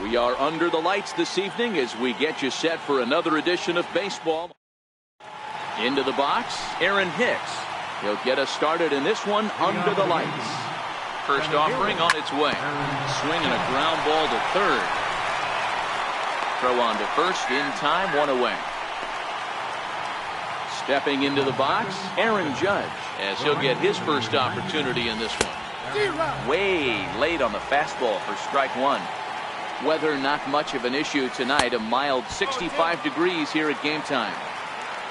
We are under the lights this evening as we get you set for another edition of baseball. Into the box, Aaron Hicks. He'll get us started in this one under the lights. First offering on its way. Swinging a ground ball to third. Throw on to first in time, one away. Stepping into the box, Aaron Judge, as he'll get his first opportunity in this one. Way late on the fastball for strike one. Weather not much of an issue tonight. A mild 65 degrees here at game time.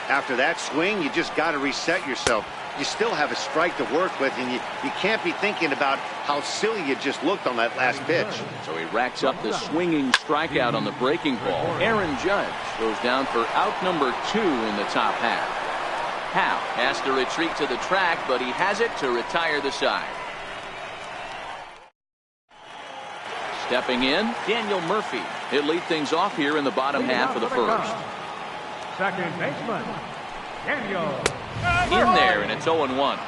After that swing, you just got to reset yourself. You still have a strike to work with, and you can't be thinking about how silly you just looked on that last pitch. So he racks up the swinging strikeout on the breaking ball. Aaron Judge goes down for out number 2 in the top half. Howe has to retreat to the track, but he has it to retire the side. Stepping in, Daniel Murphy. He'll lead things off here in the bottom half of the first. Second baseman, Daniel. In there, and it's 0-1.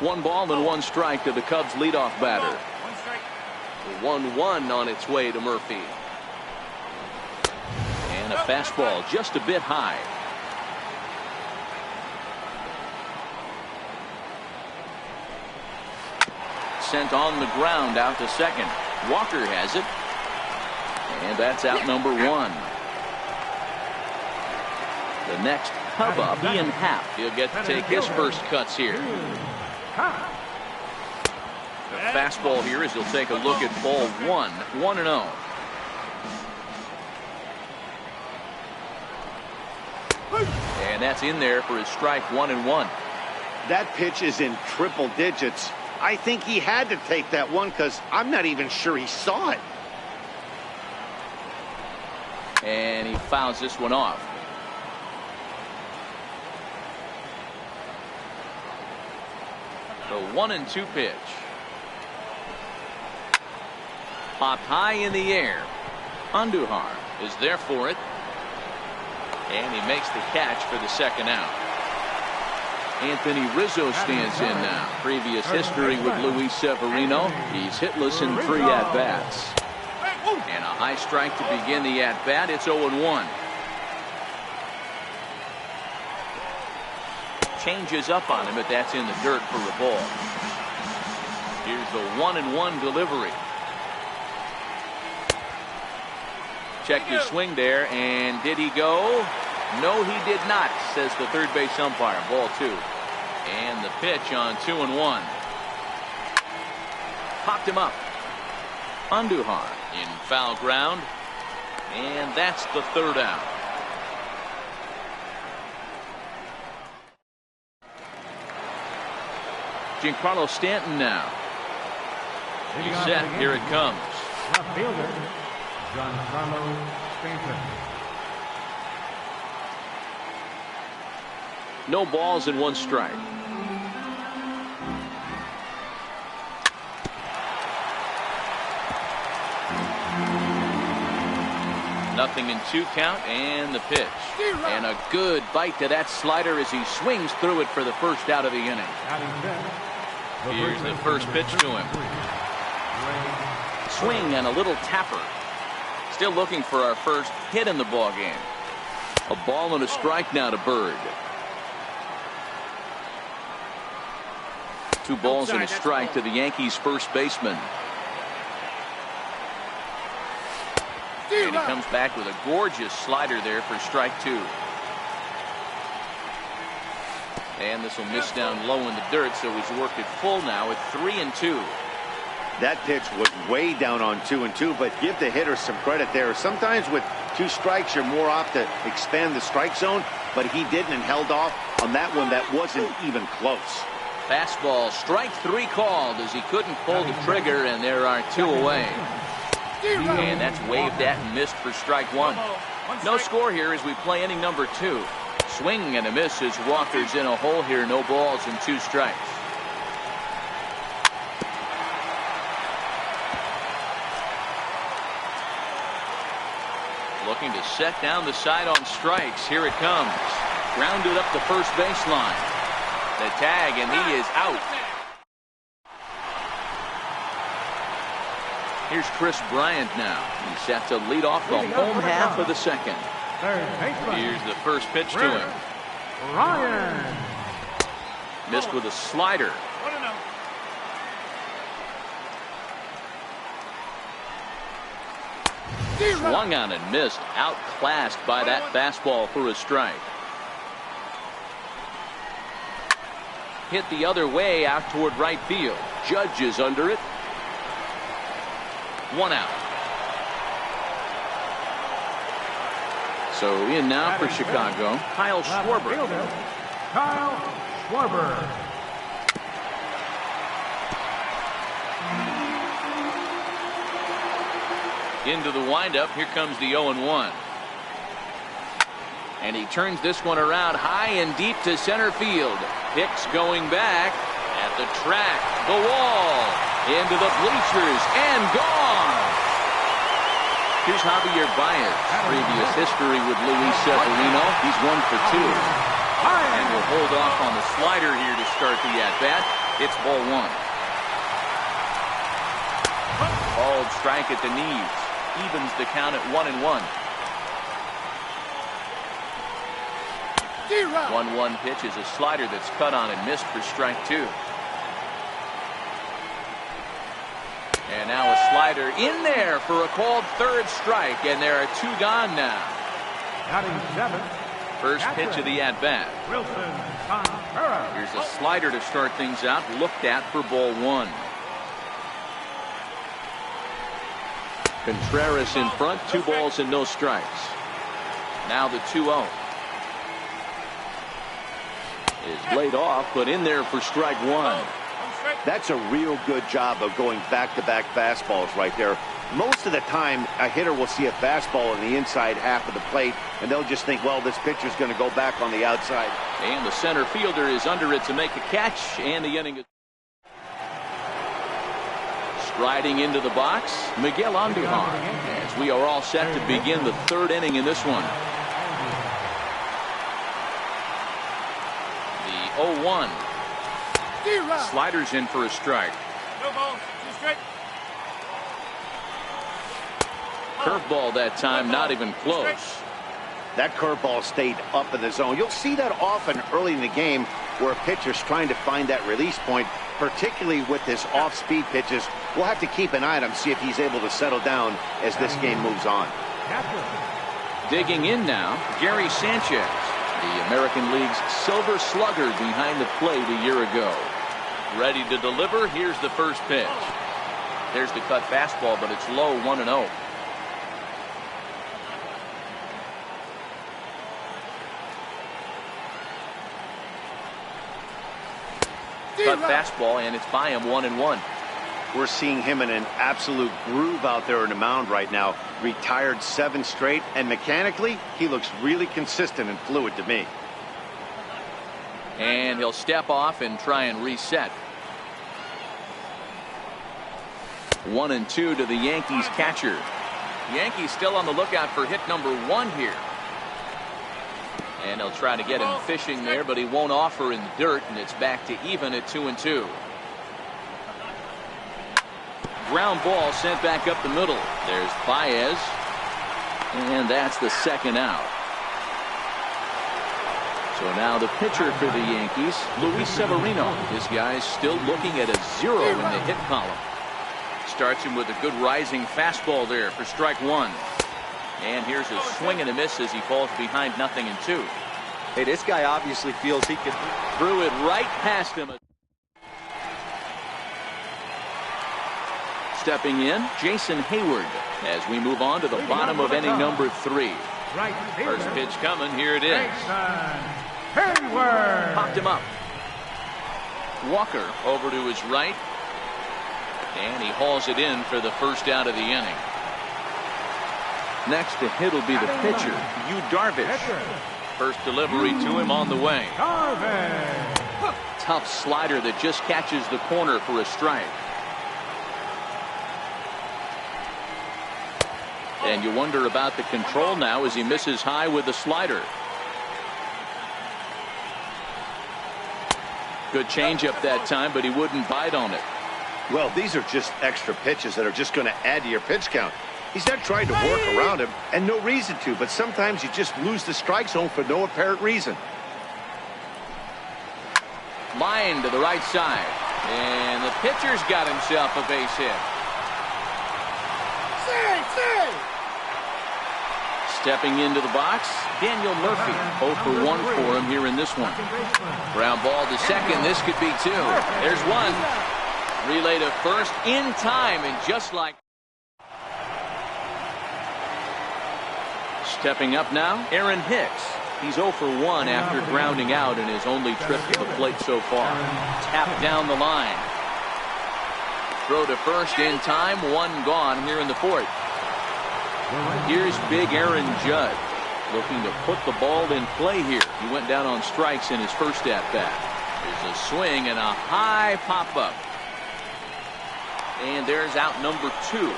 One ball and one strike to the Cubs leadoff batter. 1-1 on its way to Murphy. And a fastball just a bit high. Sent on the ground out to second. Walker has it. And that's out number 1. The next Cub up, Ian Happ. He'll get to take his first cuts here. The fastball here as he'll take a look at ball 1, 1-0. And that's in there for his strike 1-1. That pitch is in triple digits. I think he had to take that one because I'm not even sure he saw it. And he fouls this one off. The 1-2 pitch. Popped high in the air. Andujar is there for it. And he makes the catch for the second out. Anthony Rizzo stands in now. Previous history with Luis Severino. He's hitless in 3 at-bats. And a high strike to begin the at-bat. It's 0-1. Changes up on him, but that's in the dirt for a ball. Here's the 1-1 delivery. Checked his swing there, and did he go? No, he did not, says the third base umpire. Ball 2. And the pitch on 2-1. Popped him up. Andujar in foul ground. And that's the third out. Giancarlo Stanton now. He's set. Here it comes. Left fielder, Giancarlo Stanton. No balls and 1 strike. Nothing in 2 count, and the pitch. And a good bite to that slider as he swings through it for the first out of the inning. Here's the first pitch to him. Swing and a little tapper. Still looking for our first hit in the ball game. A ball and a strike now to Bird. 2 balls and a strike to the Yankees first baseman. And he comes back with a gorgeous slider there for strike 2. And this will miss down low in the dirt, so he's worked it full now at 3-2. That pitch was way down on 2-2, but give the hitter some credit there. Sometimes with 2 strikes, you're more apt to expand the strike zone, but he didn't and held off on that one that wasn't even close. Fastball, strike 3 called as he couldn't pull the trigger, and there are 2 away. And that's waved at and missed for strike 1. No score here as we play inning number 2. Swing and a miss as Walker's in a hole here. No balls and 2 strikes. Looking to set down the side on strikes. Here it comes. Grounded up the first baseline. The tag, and he is out. Here's Chris Bryant now. He's set to lead off the home half of the second. Here's the first pitch to him. Ryan. Missed with a slider. Swung on and missed. Outclassed by that fastball for a strike. Hit the other way out toward right field. Judge is under it. 1 out. So in now for Chicago, Kyle Schwarber. Kyle Schwarber. Into the windup. Here comes the 0-1. And he turns this one around high and deep to center field. Hicks going back at the track. The wall. Into the bleachers and gone. Here's Javier Baez. Previous history with Luis Severino. He's 1 for 2. And will hold off on the slider here to start the at-bat. It's ball 1. Called strike at the knees. Evens the count at 1-1. 1-1 pitch is a slider that's cut on and missed for strike 2. And now a slider in there for a called third strike, and there are 2 gone now. First pitch of the at-bat. Here's a slider to start things out, looked at for ball 1. Contreras in front, 2 balls and no strikes. Now the 2-0. Is laid off, but in there for strike 1. That's a real good job of going back-to-back fastballs right there. Most of the time, a hitter will see a fastball in the inside half of the plate, and they'll just think, well, this pitcher's going to go back on the outside. And the center fielder is under it to make a catch, and the inning is... Striding into the box, Miguel Andujar, as we are all set to begin the 3rd inning in this one. The 0-1. Sliders in for a strike. Curveball that time, not even close. That curveball stayed up in the zone. You'll see that often early in the game where a pitcher's trying to find that release point, particularly with his off-speed pitches. We'll have to keep an eye on him, see if he's able to settle down as this game moves on. Digging in now, Gary Sanchez, the American League's Silver Slugger behind the plate a year ago. Ready to deliver. Here's the first pitch. There's the cut fastball, but it's low, 1-0. Cut fastball, and it's by him, 1-1. We're seeing him in an absolute groove out there on the mound right now. Retired 7 straight, and mechanically, he looks really consistent and fluid to me. And he'll step off and try and reset. 1-2 to the Yankees catcher. Yankees still on the lookout for hit number 1 here. And he'll try to get him fishing there, but he won't offer in the dirt, and it's back to even at 2-2. Ground ball sent back up the middle. There's Baez, and that's the 2nd out. So now the pitcher for the Yankees, Luis Severino. His guy's still looking at a 0 in the hit column. Starts him with a good rising fastball there for strike 1. And here's a swing and a miss as he falls behind 0-2. Hey, this guy obviously feels he can. Threw it right past him. Stepping in, Jason Hayward, as we move on to the bottom of inning number 3. First pitch coming. Here it is. Hayward. Popped him up. Walker over to his right. And he hauls it in for the first out of the inning. Next to hit will be the pitcher, Yu Darvish. First delivery to him on the way. Tough slider that just catches the corner for a strike. And you wonder about the control now as he misses high with the slider. Good changeup that time, but he wouldn't bite on it. Well, these are just extra pitches that are just going to add to your pitch count. He's not trying to work around him, and no reason to, but sometimes you just lose the strike zone for no apparent reason. Line to the right side, and the pitcher's got himself a base hit. Stepping into the box, Daniel Murphy. 0 for 1 for him here in this one. Ground ball to second. This could be 2. There's 1. Relay to first in time, and just like. Stepping up now, Aaron Hicks. He's 0 for 1 after grounding out in his only trip to the plate so far. Tapped down the line. Throw to first in time. 1 gone here in the 4th. Here's big Aaron Judd looking to put the ball in play here. He went down on strikes in his first at-bat. There's a swing and a high pop-up. And there's out number 2.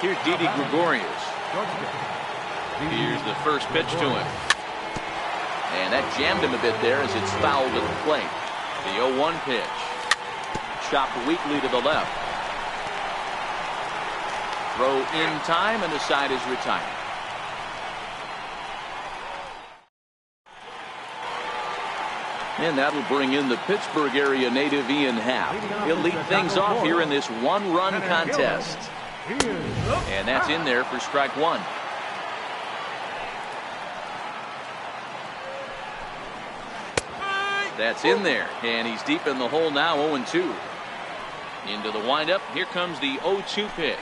Here's Didi Gregorius. Here's the first pitch to him. And that jammed him a bit there as it's fouled at the plate. The 0-1 pitch. Chopped weakly to the left. Throw in time, and the side is retired. And that'll bring in the Pittsburgh area native Ian Happ. He'll lead things off here in this 1-run contest. And that's in there for strike 1. That's in there, and he's deep in the hole now, 0-2. Into the windup, here comes the 0-2 pitch.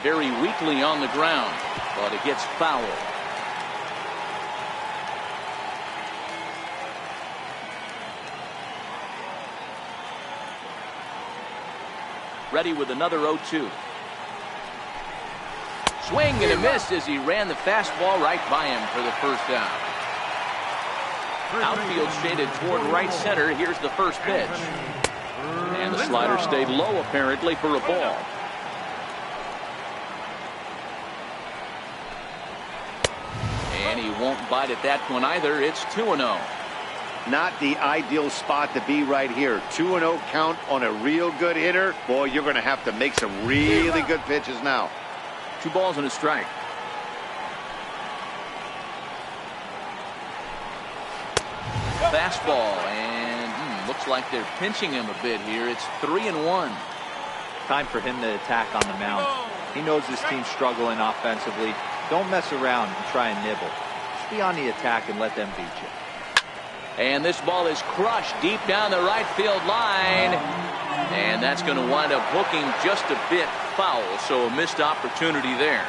Very weakly on the ground, but it gets fouled. Ready with another 0-2. Swing and a miss as he ran the fastball right by him for the first down. Outfield shaded toward right center. Here's the first pitch. And the slider stayed low apparently for a ball. And he won't bite at that one either. It's 2-0. Not the ideal spot to be right here. 2-0 count on a real good hitter. Boy, you're going to have to make some really good pitches now. 2 balls and a strike. Fastball, and looks like they're pinching him a bit here. It's 3-1. Time for him to attack on the mound. He knows his team's struggling offensively. Don't mess around and try and nibble. Just be on the attack and let them beat you. And this ball is crushed deep down the right field line. And that's going to wind up hooking just a bit foul, so a missed opportunity there.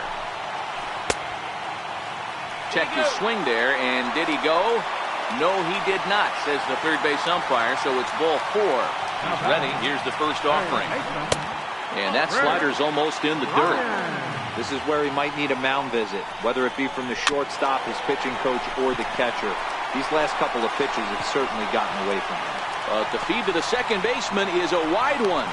Checked his swing there, and did he go? No, he did not, says the third base umpire, so it's ball 4. He's ready. Here's the first offering. And that slider's almost in the dirt. This is where he might need a mound visit, whether it be from the shortstop, his pitching coach, or the catcher. These last couple of pitches have certainly gotten away from him. The feed to the second baseman is a wide one.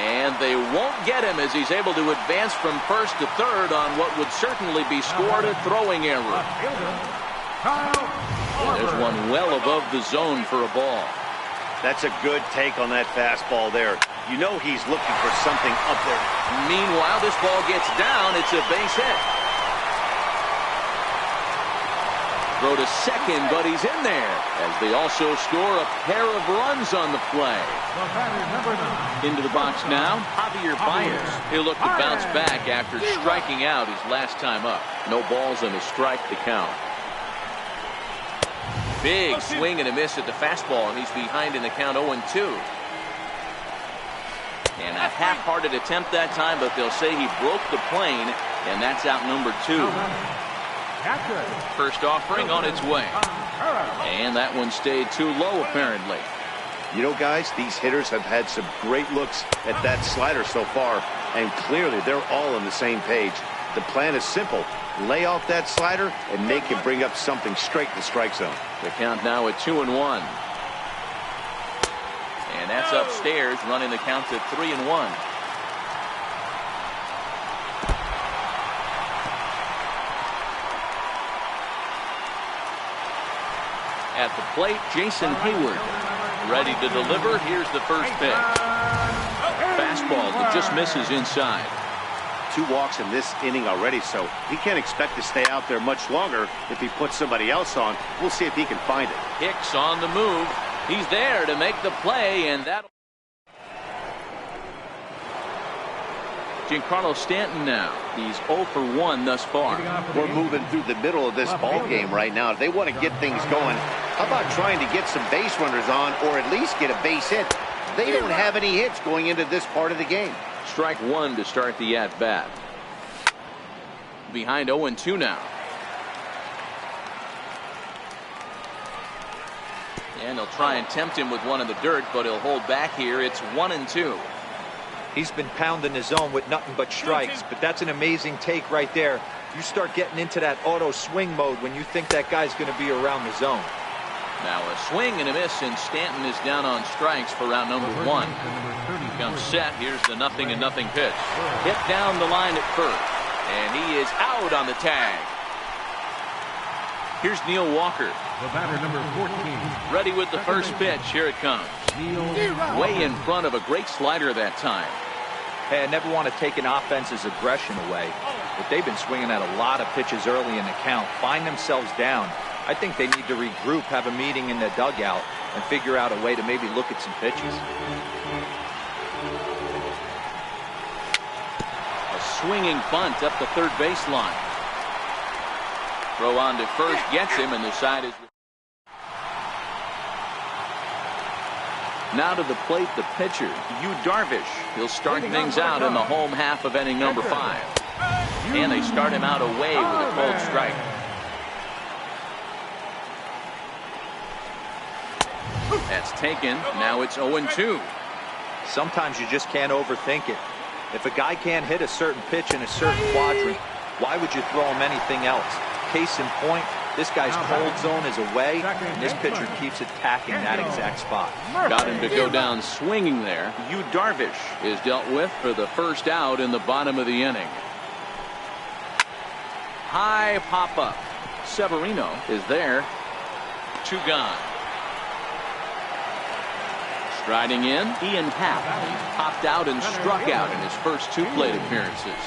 And they won't get him as he's able to advance from first to third on what would certainly be scored a throwing error. And there's one well above the zone for a ball. That's a good take on that fastball there. You know he's looking for something up there. Meanwhile, this ball gets down. It's a base hit. Throw to second, but he's in there as they also score a pair of runs on the play. Into the box now, Javier Baez. He'll look to bounce back after striking out his last time up. No balls and a strike to count. Big swing and a miss at the fastball, and he's behind in the count 0-2. And a half-hearted attempt that time, but they'll say he broke the plane, and that's out number 2. First offering on its way. And that one stayed too low, apparently. You know, guys, these hitters have had some great looks at that slider so far, and clearly they're all on the same page. The plan is simple. Lay off that slider and make him bring up something straight in the strike zone. The count now at 2-1. And that's upstairs, running the count to 3-1. At the plate, Jason Hayward. Ready to deliver. Here's the first pitch. Fastball that just misses inside. 2 walks in this inning already, so he can't expect to stay out there much longer if he puts somebody else on. We'll see if he can find it. Hicks on the move. He's there to make the play, and that. Giancarlo Stanton now. He's 0 for 1 thus far. We're moving through the middle of this ball game right now. If they want to get things going, how about trying to get some base runners on or at least get a base hit? They don't have any hits going into this part of the game. Strike 1 to start the at-bat. Behind 0-2 now. And they'll try and tempt him with one in the dirt, but he'll hold back here. It's 1-2. He's been pounding his zone with nothing but strikes, but that's an amazing take right there. You start getting into that auto swing mode when you think that guy's going to be around the zone. Now a swing and a miss, and Stanton is down on strikes for round number 1. He comes set. Here's the 0-0 pitch. Hit down the line at first, and he is out on the tag. Here's Neil Walker. The batter, number 14. Ready with the first pitch. Here it comes. Way in front of a great slider that time. Hey, I never want to take an offense's aggression away, but they've been swinging at a lot of pitches early in the count, find themselves down. I think they need to regroup, have a meeting in the dugout, and figure out a way to maybe look at some pitches. A swinging bunt up the third baseline. Throw on to first, gets him, and the side is. Now to the plate, the pitcher, Yu Darvish. He'll start things out in the home half of inning number 5. And they start him out away with a cold strike. That's taken. Now it's 0-2. Sometimes you just can't overthink it. If a guy can't hit a certain pitch in a certain quadrant, why would you throw him anything else? Case in point, this guy's cold zone is away, and this pitcher keeps attacking that exact spot. Got him to go down swinging there. Yu Darvish is dealt with for the first out in the bottom of the inning. High pop-up. Severino is there. 2 gone. Striding in, Ian Happ. He's popped out and struck out in his first 2 plate appearances.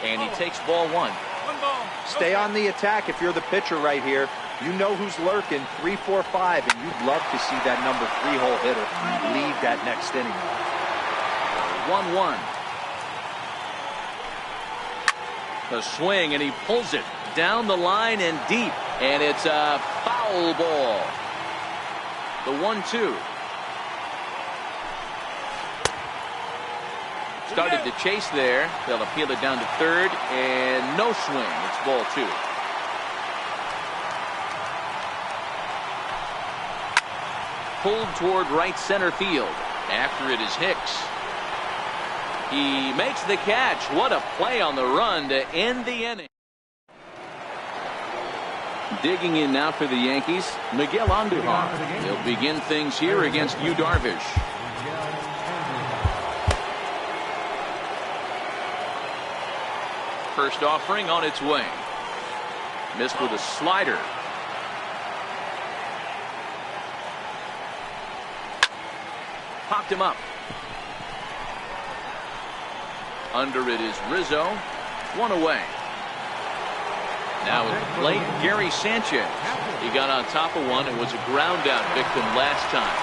And he takes ball 1. Stay on the attack if you're the pitcher right here. You know who's lurking, 3, 4, 5, and you'd love to see that number 3-hole hitter lead that next inning. 1-1. The swing, and he pulls it down the line and deep, and it's a foul ball. The 1-2. Started to chase there. They'll appeal it down to third, and no swing. It's ball 2. Pulled toward right center field. After it is Hicks. He makes the catch. What a play on the run to end the inning. Digging in now for the Yankees, Miguel Andujar. He'll begin things here against Yu Darvish. First offering on its way. Missed with a slider. Popped him up. Under it is Rizzo. 1 away. Now at the plate, Gary Sanchez. He got on top of one. It was a ground out victim last time.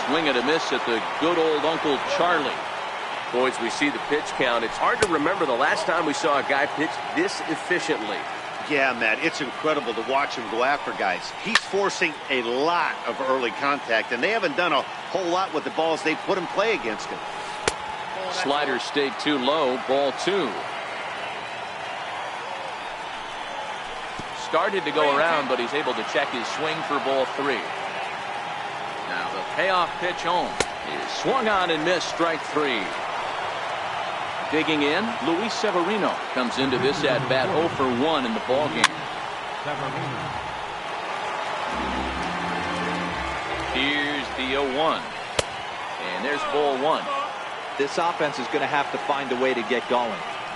Swing and a miss at the good old Uncle Charlie. Boys, we see the pitch count. It's hard to remember the last time we saw a guy pitch this efficiently. Yeah, Matt, it's incredible to watch him go after guys. He's forcing a lot of early contact, and they haven't done a whole lot with the balls they put in play against him. Slider stayed too low. Ball 2. Started to go around, but he's able to check his swing for ball 3. Now the payoff pitch home is swung on and missed. Strike 3. Digging in, Luis Severino comes into this at bat 0 for 1 in the ball game. Here's the 0-1, and there's ball 1. This offense is going to have to find a way to get going.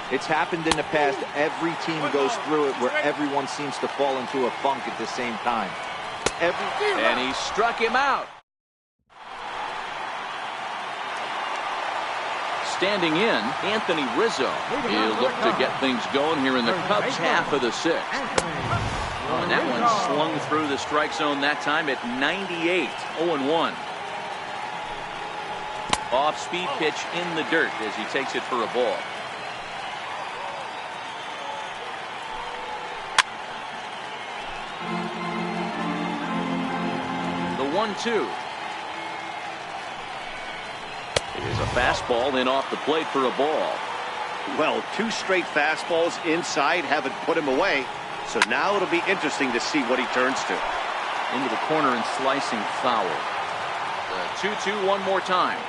It's happened in the past. Every team goes through it where everyone seems to fall into a funk at the same time. And he struck him out. Standing in, Anthony Rizzo. He'll look to get things going here in the Cubs' half of the sixth. Oh, and that one slung through the strike zone that time at 98, 0-1. Off-speed pitch in the dirt as he takes it for a ball. The 1-2. It is a fastball in off the plate for a ball. Well, 2 straight fastballs inside haven't put him away. So now it'll be interesting to see what he turns to. Into the corner and slicing foul. The 2-2 one more time.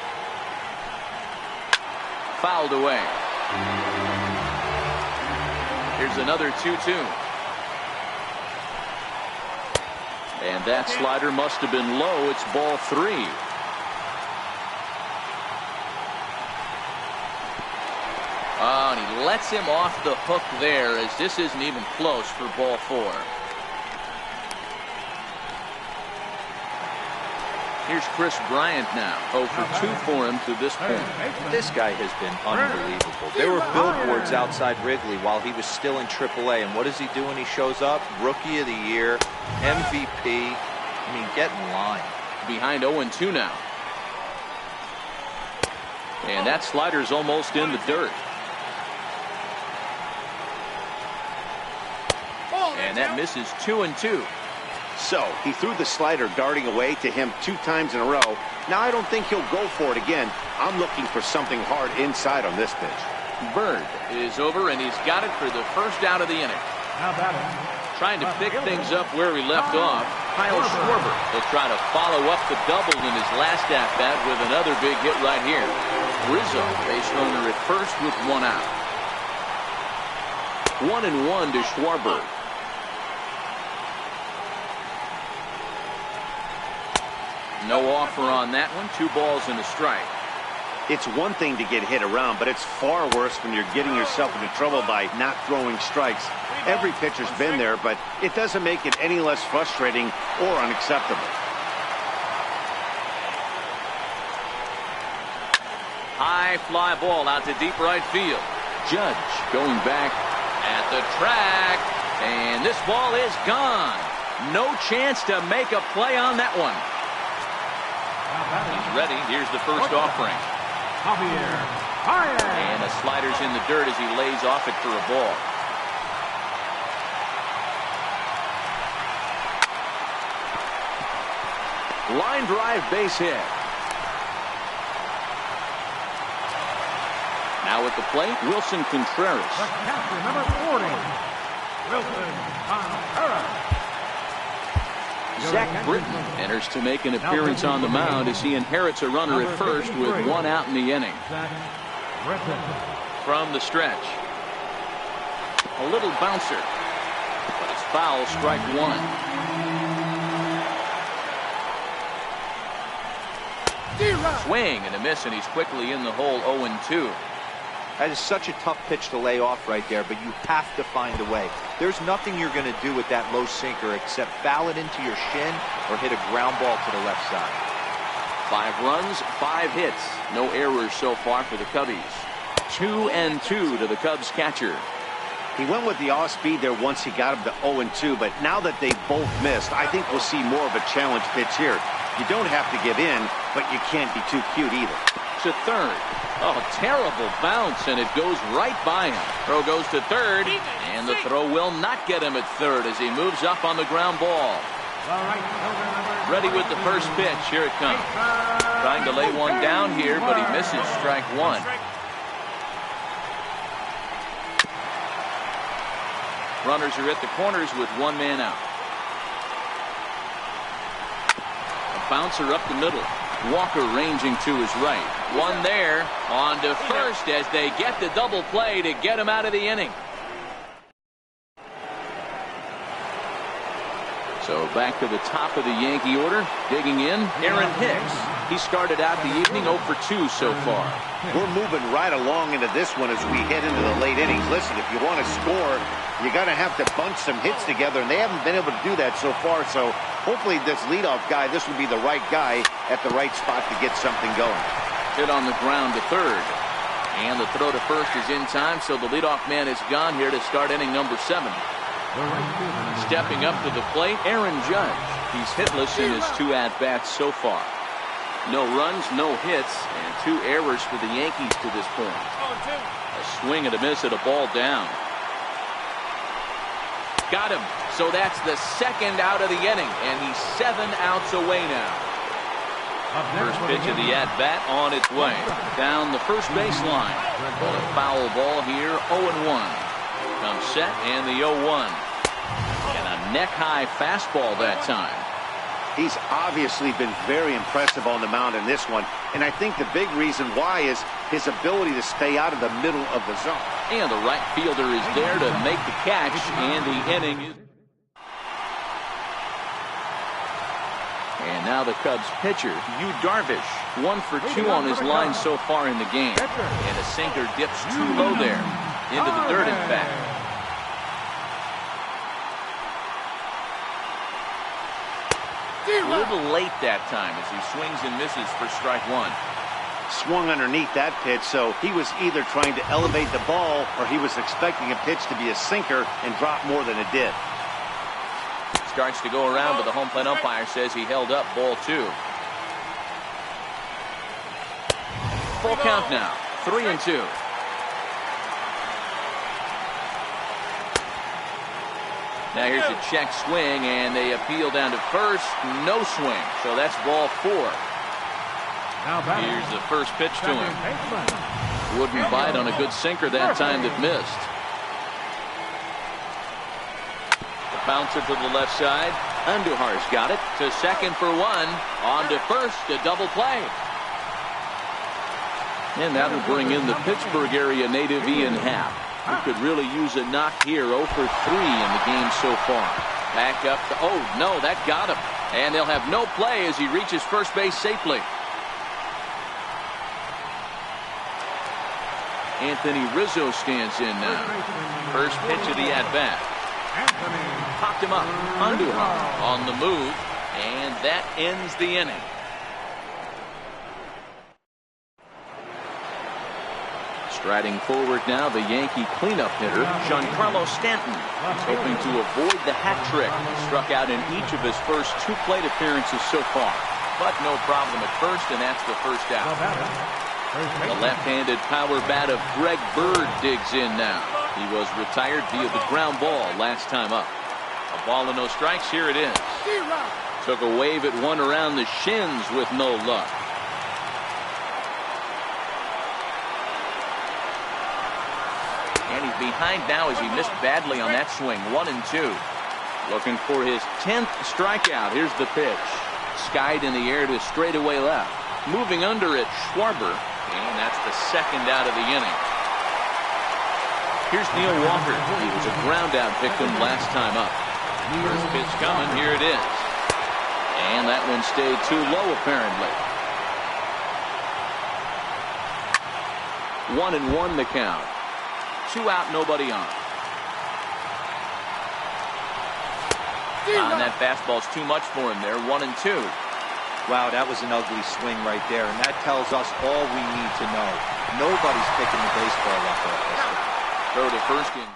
Fouled away. Here's another 2-2. And that slider must have been low. It's ball 3. Oh, and he lets him off the hook there as this isn't even close for ball 4. Here's Chris Bryant now. 0 for 2 for him to this point. This guy has been unbelievable. There were billboards outside Wrigley while he was still in AAA. And what does he do when he shows up? Rookie of the Year, MVP. I mean, get in line. Behind 0-2 now. And that slider's almost in the dirt. And that misses 2-2. So he threw the slider darting away to him 2 times in a row. Now I don't think he'll go for it again. I'm looking for something hard inside on this pitch. Bird is over, and he's got it for the first out of the inning. Trying to pick things up where he left off, Kyle Schwarber. He'll try to follow up the double in his last at-bat with another big hit right here. Rizzo, base runner at first with 1 out. 1-1 to Schwarber. No offer on that one. 2 balls and a strike. It's one thing to get hit around, but it's far worse when you're getting yourself into trouble by not throwing strikes. Every pitcher's been there, but it doesn't make it any less frustrating or unacceptable. High fly ball out to deep right field. Judge going back at the track, and this ball is gone. No chance to make a play on that one. He's ready. Here's the first offering. And the slider's in the dirt as he lays off it for a ball. Line drive base hit. Now at the plate, Wilson Contreras. Catcher number 40, Wilson Contreras. Zach Britton enters to make an appearance on the mound as he inherits a runner at first with 1 out in the inning. From the stretch. A little bouncer, but it's foul, strike 1. Swing and a miss, and he's quickly in the hole. 0-2. That is such a tough pitch to lay off right there, but you have to find a way. There's nothing you're going to do with that low sinker except foul it into your shin or hit a ground ball to the left side. 5 runs, 5 hits. No errors so far for the Cubbies. 2-2 to the Cubs catcher. He went with the off-speed there once he got him to 0-2, but now that they both missed, I think we'll see more of a challenge pitch here. You don't have to give in, but you can't be too cute either. To third. Oh, terrible bounce, and it goes right by him. Throw goes to third, and the throw will not get him at third as he moves up on the ground ball. Ready with the first pitch. Here it comes. Trying to lay one down here, but he misses, strike 1. Runners are at the corners with 1 man out. A bouncer up the middle. Walker ranging to his right. 1 there. On to first as they get the double play to get him out of the inning. So back to the top of the Yankee order. Digging in, Aaron Hicks. He started out the evening 0 for 2 so far. We're moving right along into this one as we head into the late innings. Listen, if you want to score, you're going to have to bunch some hits together, and they haven't been able to do that so far. So hopefully this leadoff guy, this would be the right guy at the right spot to get something going. Hit on the ground to third. And the throw to first is in time, so the leadoff man is gone here to start inning number 7. Stepping up to the plate, Aaron Judge. He's hitless in his 2 at-bats so far. No runs, no hits, and 2 errors for the Yankees to this point. A swing and a miss at a ball down. Got him. So that's the 2nd out of the inning, and he's 7 outs away now. First pitch of the at-bat on its way. Down the first baseline. A foul ball here, 0-1. Comes set, and the 0-1. And a neck-high fastball that time. He's obviously been very impressive on the mound in this one, and I think the big reason why is his ability to stay out of the middle of the zone. And the right fielder is there to make the catch, and the inning is... And now the Cubs pitcher, Yu Darvish, 1 for 2 on his line so far in the game. And a sinker dips too low there. Into the dirt, in fact. A little late that time as he swings and misses for strike 1. Swung underneath that pitch, so he was either trying to elevate the ball or he was expecting a pitch to be a sinker and drop more than it did. Starts to go around, but the home plate umpire says he held up ball 2. Full count now, 3-2. Now here's a check swing, and they appeal down to first. No swing, so that's ball 4. Here's the first pitch to him. Wouldn't bite on a good sinker that time that missed. The bouncer to the left side. Andujar's got it to second for 1. On to first, a double play. And that'll bring in the Pittsburgh area native Ian Happ. He could really use a knock here. 0 for 3 in the game so far. Back up to, oh no, that got him. And they'll have no play as he reaches first base safely. Anthony Rizzo stands in now. First pitch of the at-bat. Popped him up. Andujar on the move. And that ends the inning. Striding forward now, the Yankee cleanup hitter, Giancarlo Stanton. He's hoping to avoid the hat trick. Struck out in each of his first 2 plate appearances so far. But no problem at first, and that's the first out. The left-handed power bat of Greg Bird digs in now. He was retired via the ground ball last time up. A ball and no strikes, here it is. Took a wave at one around the shins with no luck. And he's behind now as he missed badly on that swing. 1-2. Looking for his 10th strikeout. Here's the pitch. Skied in the air to straightaway left. Moving under it, Schwarber. And that's the 2nd out of the inning. Here's Neil Walker. He was a ground-out victim last time up. First pitch coming. Here it is. And that one stayed too low, apparently. 1-1 the count. 2 out, nobody on. And that fastball's too much for him there. 1-2. Wow, that was an ugly swing right there, and that tells us all we need to know. Nobody's picking the baseball up there. Throw to first in.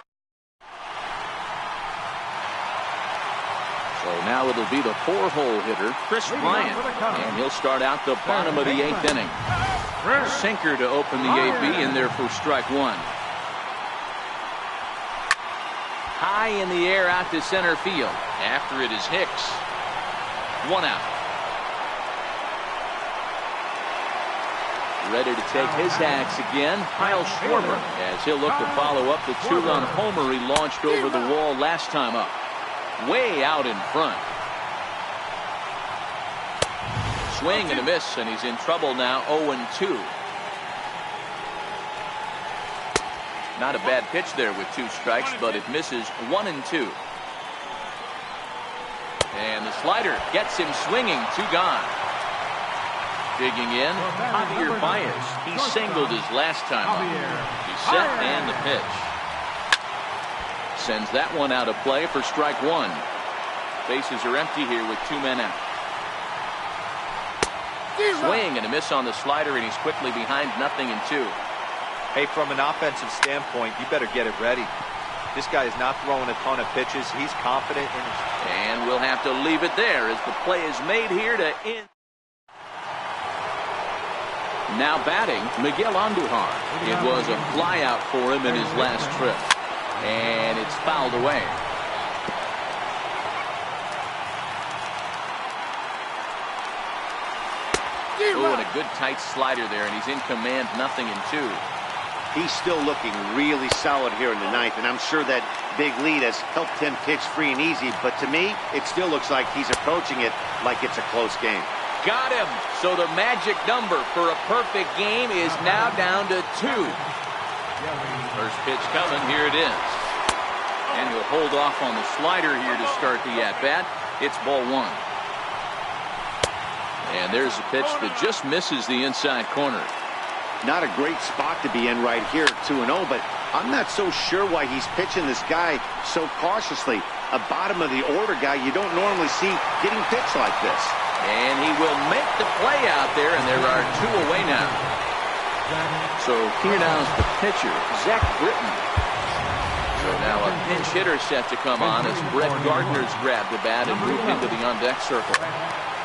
So now it'll be the 4-hole hitter, Chris Bryant, and he'll start out the bottom of the 8th inning. Sinker to open the AB in there for strike 1. High in the air out to center field. After it is Hicks. 1 out. Ready to take his axe again, Kyle Schwarber, as he'll look to follow up the 2-run homer he launched over the wall last time up. Way out in front. Swing and a miss, and he's in trouble now. 0-2. Not a bad pitch there with 2 strikes, but it misses. 1-2. And the slider gets him swinging. 2 gone. Digging in, Javier Baez. He singled his last time up. He's set and the pitch. Sends that one out of play for strike 1. Bases are empty here with 2 men out. Swing and a miss on the slider, and he's quickly behind 0-2. Hey, from an offensive standpoint, you better get it ready. This guy is not throwing a ton of pitches. He's confident in his... And we'll have to leave it there as the play is made here to end. Now batting, Miguel Andujar. It was a flyout for him in his last trip. And it's fouled away. Oh, and a good tight slider there, and he's in command, 0-2. He's still looking really solid here in the 9th, and I'm sure that big lead has helped him pitch free and easy, but to me, it still looks like he's approaching it like it's a close game. Got him. So the magic number for a perfect game is now down to 2. First pitch coming. Here it is. And he'll hold off on the slider here to start the at-bat. It's ball 1. And there's a pitch that just misses the inside corner. Not a great spot to be in right here, 2-0, but I'm not so sure why he's pitching this guy so cautiously. A bottom-of-the-order guy you don't normally see getting pitched like this. And he will make the play out there, and there are 2 away now. So here now is the pitcher, Zach Britton. So now a pinch hitter set to come on as Brett Gardner's grabbed the bat and moved into the on-deck circle.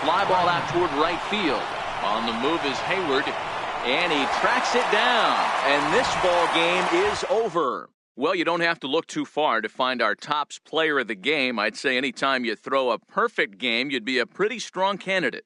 Fly ball out toward right field. On the move is Hayward, and he tracks it down. And this ball game is over. Well, you don't have to look too far to find our tops player of the game. I'd say anytime you throw a perfect game, you'd be a pretty strong candidate.